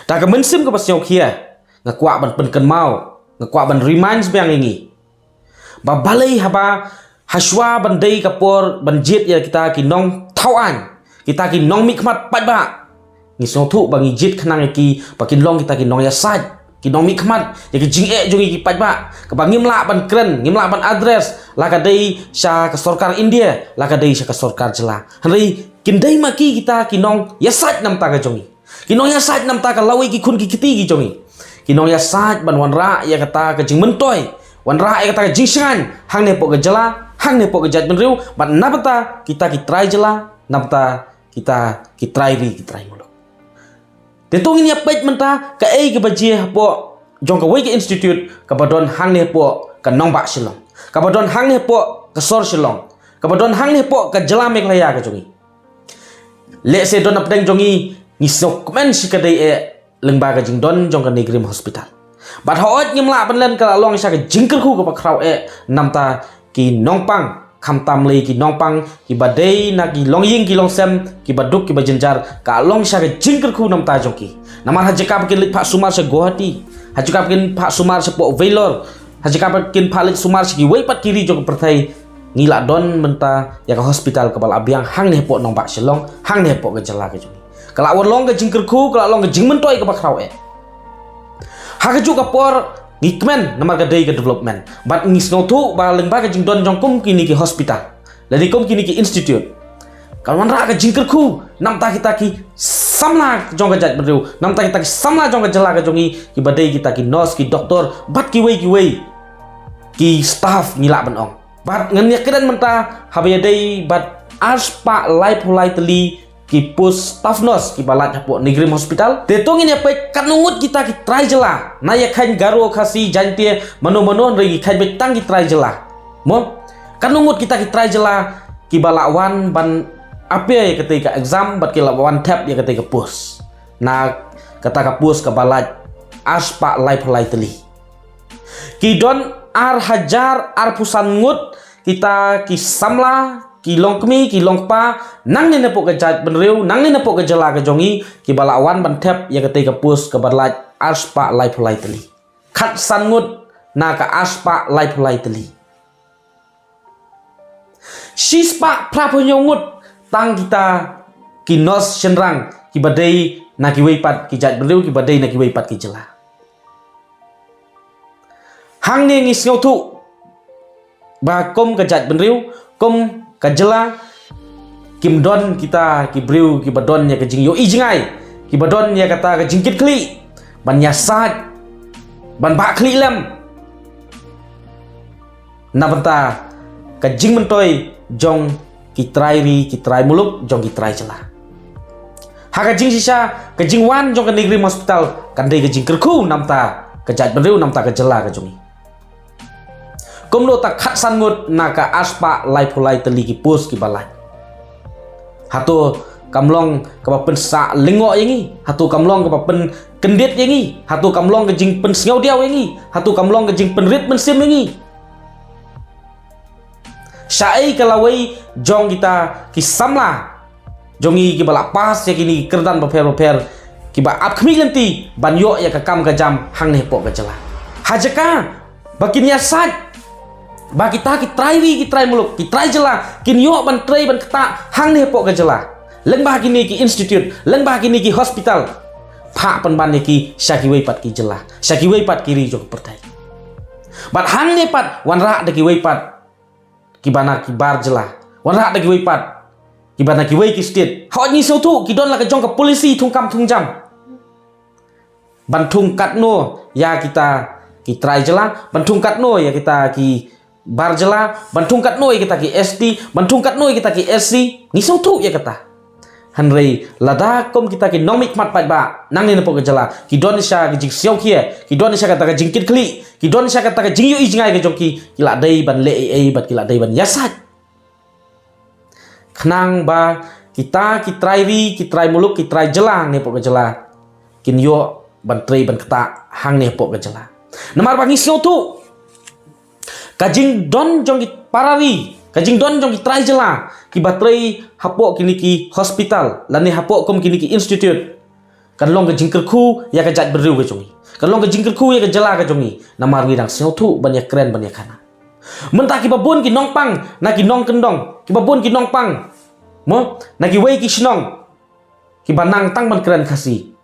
ta ka mensim ka pasyo khia ngakwa ban pen kan mau ngakwa ban reminds bang ingi ba balai haba haswa ban dei kapor ban jit ya kita ki nong thawan kita ki nong mikmat pat ba ngi so thu ba ngi jit khnang ki pakin long kita ki nong ya saj ki nong mikmat ya ki jing e jungi ki pat ba ka ba ngimla ban kren ngimla ban address la ka dei sha ka sarkar India la ka dei sha ka sarkar jela hanrei kin dei ma ki kita ki nong ya saj nam ta ka jungi ki nong ya saj nam ta ka lawi ki khun ki kiti ki jungi ki nong ya saj ban wan ra ya kata ka jing mentoi wan ra ya kata ka jing shan hang ne po ka jela hang ne po ka jat ben riu ban napata kita ki try jela napta kita ki try mulu te tong ini apait menta ka ei ka baji po jong ka wei ka institute ka badon hang ne po ka nong ba silong ka badon hang ne po ka sor silong ka badon hang ne po ka jela mek laya ka jongi le se don apdeng jongi ni sok men si ka dei e lengba ka jing don jong ka negrim hospital bat hoot ngimla ban len ka long sa ka jingker khu ka pakrau e namta ki nongpang kham tam le ki nongpang ki badei na ki long ying ki long sem ki baduk ki bajenjar ka long sa ka jingker khu namta jongki namar hajaka kin lik phak sumar se Guwahati hajaka kin phak sumar se po Vellore hajaka kin phak lik sumar se ki wei pat kiri jong perthai ngila don menta ya ka hospital ka bal abiang hang ne po nong ba silong hang ne po ka jala ka jongi kala wan long ka jingker khu kala long ka jing mentoi ka pakrau e ha ka ju ka por ngikmen namar ka dei ka development bat ngis ngotu ba lengba ka jing don jong kum kini ki hospital ladi kum kini ki institute kalwan ra ka jingker khu namta kita ki samla jong ka jat beriu namta kita ki samla jong ka jala ka jongi ki badai kita ki nurse ki doktor bat ki wei ki staff ngila ban ong bat ngania kedan menta habaya dei bat aspa life teli ki pus staff nurse ki balat hapo negrim hospital te tongin ya pe kanungut kita ki try jela na ya khain garo khasi jantie mano regi khain be tang ki try jela mo kanungut kita ki try jela ki balawan ban ape ya ketika exam bat ki lawan tab ya ketika pus na kata ka pus ka balat aspa life teli ki don ar hajar ar pusan ngut kita ki samla ki longkmi ki longpa nang ne nepok ka jat benriu nang ne nepok ka jala ka jongi ki balawan ban thep ya ketika pus ka barlaj aspa life teli khat sangut na ka aspa life teli sispa praponyongut tang kita ki nos senrang ki badai na ki weipat ki jat benriu ki badai na ki weipat ki jala hang ne ngis ngotu ba kom ka jat benriu kom kajela kim don kita ki briu ki badon ya ke jing yo ijingai ki badon ya kata ke jingkit kli ban nyasat ban ba kli lem na benta ka jing mentoi jong ki try muluk jong ki try jela ha ka jing sisa ka jing wan jong ka negeri hospital kan dei ka jing kerku namta ka jat benriu namta ka jela ka jongi komlo tak khat sangut naka aspa life teli ki pus ki balai hatu kamlong ka pen sa lingo yangi hatu kamlong ka pen kendit yangi hatu kamlong ka jing pen sngau diaw yangi hatu kamlong ka jing pen rit men sim yangi syai kalawai jong kita ki samla jongi ki bala pas ya kini kerdan paper ki ba ap khmi lenti ban yo ya ka kam ka jam hang ne po ka jala hajaka bakin ya sat ba kita ki try muluk ki try jela kin yo ban try ban kata hang ne po ka jela leng ba kini ki institute leng ba kini ki hospital pha pan ban ne ki syaki wei pat ki jela syaki wei pat kiri jo pertai bat hang ne pat wan ra de ki wei pat ki bana ki bar jela wan ra de ki wei pat ki bana ki wei ki state ho ni so tu ki don la ka jong ka polisi thung kam thung jam ban thung kat no ya kita ki try jela ban thung kat no ya kita ki bar jela bantung kat noi kita ki SD bantung kat noi kita ki SC ni so tu ya kata hanrei lada kom kita ki nomik mat pat ba nang ne po jela ki donisha ki jing siau kia ki donisha kata ka jingkit kli ki donisha kata ka jing yu ijngai ka jongki kila dei ban le bat kila dei ban yasat khnang ba kita ki try muluk ki try jela ne po jela kin yo ban try ban kata hang ne po jela namar bangi siau tu kajing don jong parari kajing don jong try jela ki batrai hapo kini ki hospital lani hapo kom kini ki institute kan long ke jingker khu ya ke jat beriu ke jongi kan long ke jingker khu ya ke jela ke jongi namar ngidang seo thu ban ya keren ban ya kana mentah ki babun ki nong pang na ki nong kendong ki babun ki nong pang mo na ki wei ki shnong ki banang tang ban keren khasi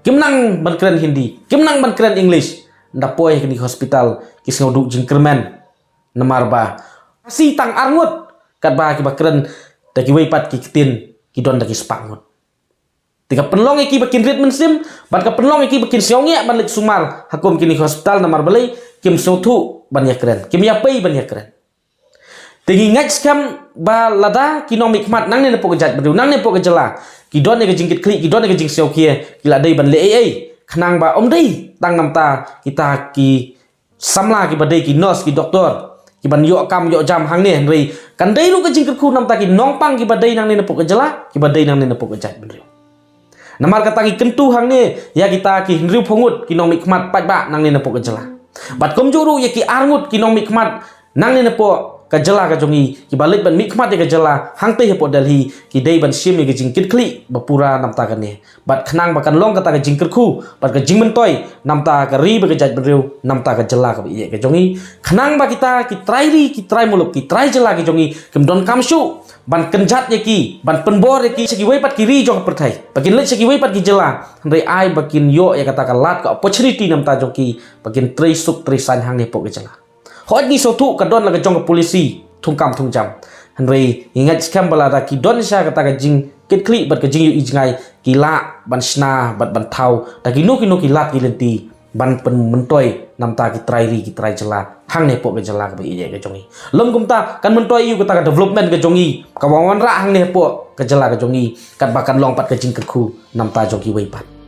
kim nang ban keren hindi kim nang ban keren english nda poi ki hospital ki seo du jingkerman namar ba si tang arngut kat ba ki ba keren da ki wei pat ki tin ki don da ki spangut tika penlong ki bakin rit mensim ban ka penlong ki bakin seonge ban lek sumar hakum kini hospital namar balai kim sotu ban ya keren kim ya pei ban ya keren tingi ngaj skam ba lada ki nom hikmat nang ne pok jat bru nang ne pok jela ki don ne ke jingkit kli ki don ne ke jing seo kia ki la dei ban le ai khnang ba om dei tang nam ta kita ki samla ki badai ki nurse ki doktor ki ban yo kam yo jam hang ne ri kan dei lu ke jingkit khu nam ta ki nong pang ki badai nang ne pok jela ki badai nang ne pok jat bru namar kata ki kentu hang ne ya kita ki hinriu phongut ki nong hikmat pat ba nang ne pok jela bat kom juru ya ki arngut ki nong hikmat nang ne pok ka jela ka jongi ki balik ban mikmat ka jela hang te hepo dalhi ki dei ban sim ki jingkit kli bapura namta ka ne bat khnang bakan long kata ka jingkir khu bat ka jingmen toy namta ka ri ba ka jat breu namta ka jela ka ye ka jongi khnang ba kita ki trai ri ki trai muluk ki trai jela ki jongi kem don kamshu ban kenjat ye ki ban penbor ye ki segi wei pat ki ri jong perthai bakin let segi wei pat ki jela rei ai bakin yo ya kata ka lat ka opportunity namta joki bakin trai suk trai san hang ne po ka jela hot ni so tu ka don la ka jong polisi thungkam thungjam hanrei ingat skam bala da ki don sha kata ka jing kit kli bat ka jing yu ijngai ki la ban sna bat ban thau da ki no ki lat ki lenti ban pen mentoi namta ki trai ri ki trai jela hang ne po ka jela ka ye ka jongi lom kumta kan mentoi yu kata ka development ka jongi ka wawan ra hang ne po ka jela ka jongi kat bakan long pat ka jing ka khu namta jogi wei pat